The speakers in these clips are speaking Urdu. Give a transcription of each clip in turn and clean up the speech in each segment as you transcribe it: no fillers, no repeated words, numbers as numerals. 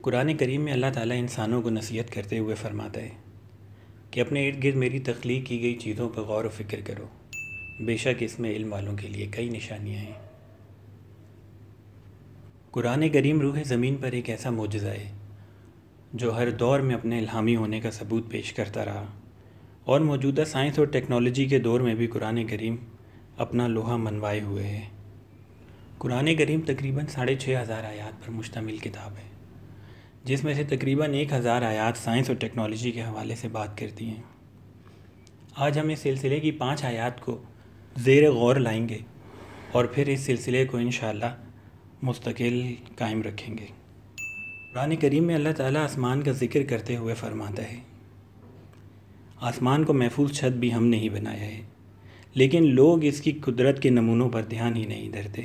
قرآن کریم میں اللہ تعالیٰ انسانوں کو نصیحت کرتے ہوئے فرماتا ہے کہ اپنے ارد گرد میری تخلیق کی گئی چیزوں پر غور و فکر کرو، بے شک اس میں علم والوں کے لیے کئی نشانیاں ہیں۔ قرآن کریم روح زمین پر ایک ایسا معجزہ ہے جو ہر دور میں اپنے الہامی ہونے کا ثبوت پیش کرتا رہا، اور موجودہ سائنس اور ٹیکنالوجی کے دور میں بھی قرآن کریم اپنا لوہا منوائے ہوئے ہے۔ قرآن کریم تقریباً 6,500 آیات پر مشتمل کتاب ہے، جس میں سے تقریباً 1,000 آیات سائنس اور ٹیکنالوجی کے حوالے سے بات کرتی ہیں۔ آج ہم اس سلسلے کی 5 آیات کو زیر غور لائیں گے اور پھر اس سلسلے کو انشاءاللہ مستقل قائم رکھیں گے۔ قرآن کریم میں اللہ تعالیٰ آسمان کا ذکر کرتے ہوئے فرماتا ہے، آسمان کو محفوظ چھت بھی ہم نے ہی بنایا ہے، لیکن لوگ اس کی قدرت کے نمونوں پر دھیان ہی نہیں دھرتے۔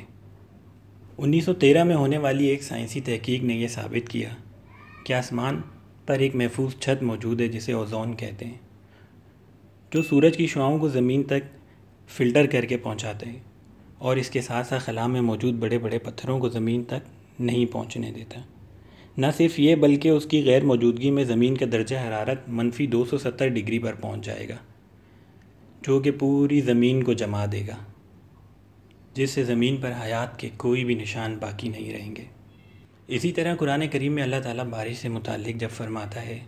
1913 میں ہونے والی ایک سائنسی تحقیق نے یہ ثابت کیا کہ آسمان پر ایک محفوظ چھت موجود ہے جسے اوزون کہتے ہیں، جو سورج کی شعاؤں کو زمین تک فلٹر کر کے پہنچاتے ہیں اور اس کے ساتھ ساتھ خلا میں موجود بڑے بڑے پتھروں کو زمین تک نہیں پہنچنے دیتا۔ نہ صرف یہ بلکہ اس کی غیر موجودگی میں زمین کا درجہ حرارت -270 ڈگری پر پہنچ جائے گا، جو کہ پوری زمین کو جما دے گا، جس سے زمین پر حیات کے کوئی بھی نشان باقی نہیں رہیں گے۔ اسی طرح قرآن کریم میں اللہ تعالیٰ بارش سے متعلق جب فرماتا ہے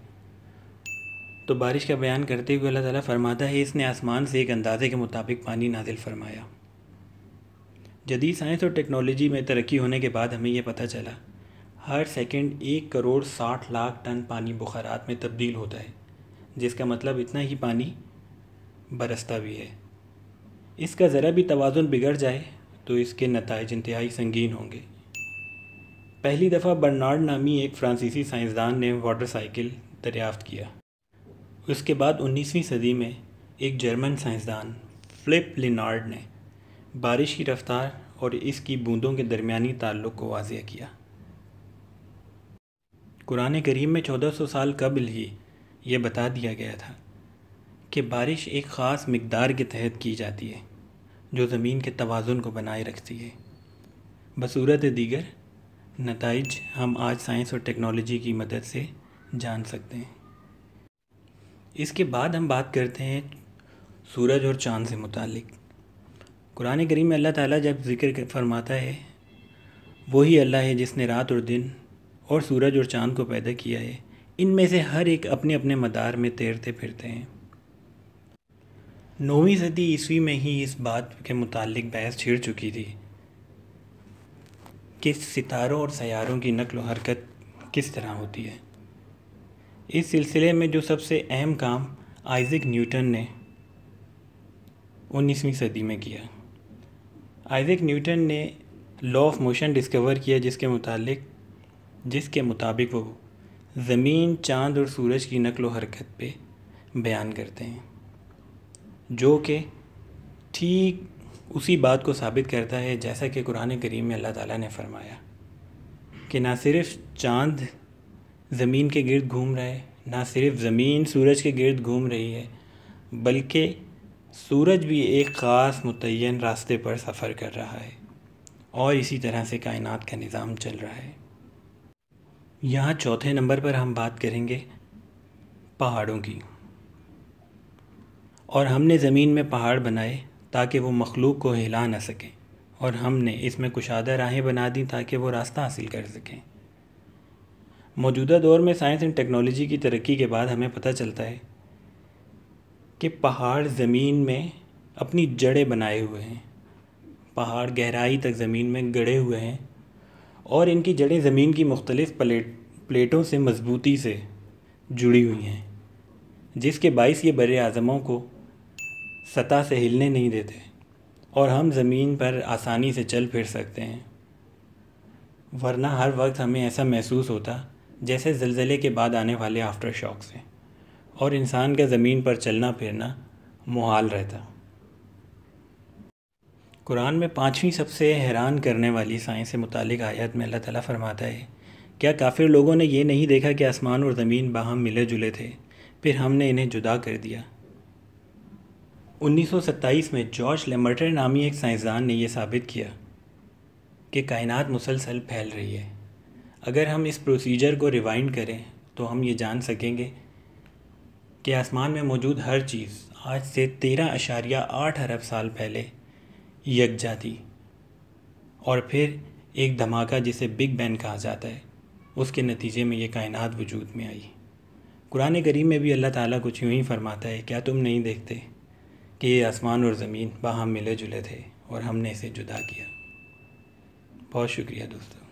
تو بارش کا بیان کرتے ہوئے اللہ تعالیٰ فرماتا ہے، اس نے آسمان سے ایک اندازے کے مطابق پانی نازل فرمایا۔ جدید سائنس اور ٹیکنالوجی میں ترقی ہونے کے بعد ہمیں یہ پتہ چلا ہر سیکنڈ 1,60,00,000 ٹن پانی بخارات میں تبدیل ہوتا ہے، جس کا مطلب اتنا ہی پانی برستا بھی ہے۔ اس کا ذرا بھی توازن بگڑ جائے تو اس کے نتائج انتہائی سنگین ہوں گے۔ پہلی دفعہ برنارڈ نامی ایک فرانسیسی سائنسدان نے واٹر سائیکل دریافت کیا۔ اس کے بعد 19ویں صدی میں ایک جرمن سائنسدان فلپ لینارڈ نے بارش کی رفتار اور اس کی بوندوں کے درمیانی تعلق کو واضح کیا۔ قرآن کریم میں 1400 سال قبل ہی یہ بتا دیا گیا تھا کہ بارش ایک خاص مقدار کے تحت کی جاتی ہے جو زمین کے توازن کو بنائے رکھتی ہے۔ بصورت دیگر نتائج ہم آج سائنس اور ٹیکنالوجی کی مدد سے جان سکتے ہیں۔ اس کے بعد ہم بات کرتے ہیں سورج اور چاند سے متعلق۔ قرآن کریم میں اللہ تعالیٰ جب ذکر فرماتا ہے، وہی اللہ ہے جس نے رات اور دن اور سورج اور چاند کو پیدا کیا ہے، ان میں سے ہر ایک اپنے اپنے مدار میں تیرتے پھرتے ہیں۔ 9ویں صدی عیسوی میں ہی اس بات کے متعلق بحث چھڑ چکی تھی کہ ستاروں اور سیاروں کی نقل و حرکت کس طرح ہوتی ہے۔ اس سلسلے میں جو سب سے اہم کام آئزک نیوٹن نے 19ویں صدی میں کیا۔ آئزک نیوٹن نے لا آف موشن ڈسکور کیا، جس کے مطابق وہ زمین، چاند اور سورج کی نقل و حرکت پہ بیان کرتے ہیں، جو کہ ٹھیک اسی بات کو ثابت کرتا ہے جیسا کہ قرآن کریم میں اللہ تعالیٰ نے فرمایا کہ نہ صرف چاند زمین کے گرد گھوم رہا ہے، نہ صرف زمین سورج کے گرد گھوم رہی ہے، بلکہ سورج بھی ایک خاص متعین راستے پر سفر کر رہا ہے، اور اسی طرح سے کائنات کا نظام چل رہا ہے۔ یہاں چوتھے نمبر پر ہم بات کریں گے پہاڑوں کی، اور ہم نے زمین میں پہاڑ بنائے تاکہ وہ مخلوق کو ہلا نہ سکیں، اور ہم نے اس میں کشادہ راہیں بنا دیں تاکہ وہ راستہ حاصل کر سکیں۔ موجودہ دور میں سائنس اینڈ ٹیکنالوجی کی ترقی کے بعد ہمیں پتہ چلتا ہے کہ پہاڑ زمین میں اپنی جڑیں بنائے ہوئے ہیں، پہاڑ گہرائی تک زمین میں گڑے ہوئے ہیں، اور ان کی جڑیں زمین کی مختلف پلیٹوں سے مضبوطی سے جڑی ہوئی ہیں، جس کے باعث یہ بر اعظموں کو سطح سے ہلنے نہیں دیتے اور ہم زمین پر آسانی سے چل پھر سکتے ہیں، ورنہ ہر وقت ہمیں ایسا محسوس ہوتا جیسے زلزلے کے بعد آنے والے آفٹر شاک سے، اور انسان کا زمین پر چلنا پھرنا محال رہتا۔ قرآن میں 5ویں سب سے حیران کرنے والی سائنس سے متعلق آیت میں اللہ تعالیٰ فرماتا ہے، کیا کافر لوگوں نے یہ نہیں دیکھا کہ آسمان اور زمین باہم ملے جلے تھے، پھر ہم نے انہیں جدا کر دیا۔ 1927 میں جارج لیمرٹر نامی ایک سائنسدان نے یہ ثابت کیا کہ کائنات مسلسل پھیل رہی ہے۔ اگر ہم اس پروسیجر کو ریوائنڈ کریں تو ہم یہ جان سکیں گے کہ آسمان میں موجود ہر چیز آج سے 13.8 ارب سال پہلے یکجا تھی، اور پھر ایک دھماکہ جسے بگ بینگ کہا جاتا ہے، اس کے نتیجے میں یہ کائنات وجود میں آئی۔ قرآن کریم میں بھی اللہ تعالیٰ کچھ یوں ہی فرماتا ہے، کیا تم نہیں دیکھتے کہ یہ آسمان اور زمین باہم ملے جلے تھے اور ہم نے اسے جدا کیا۔ بہت شکریہ دوستو۔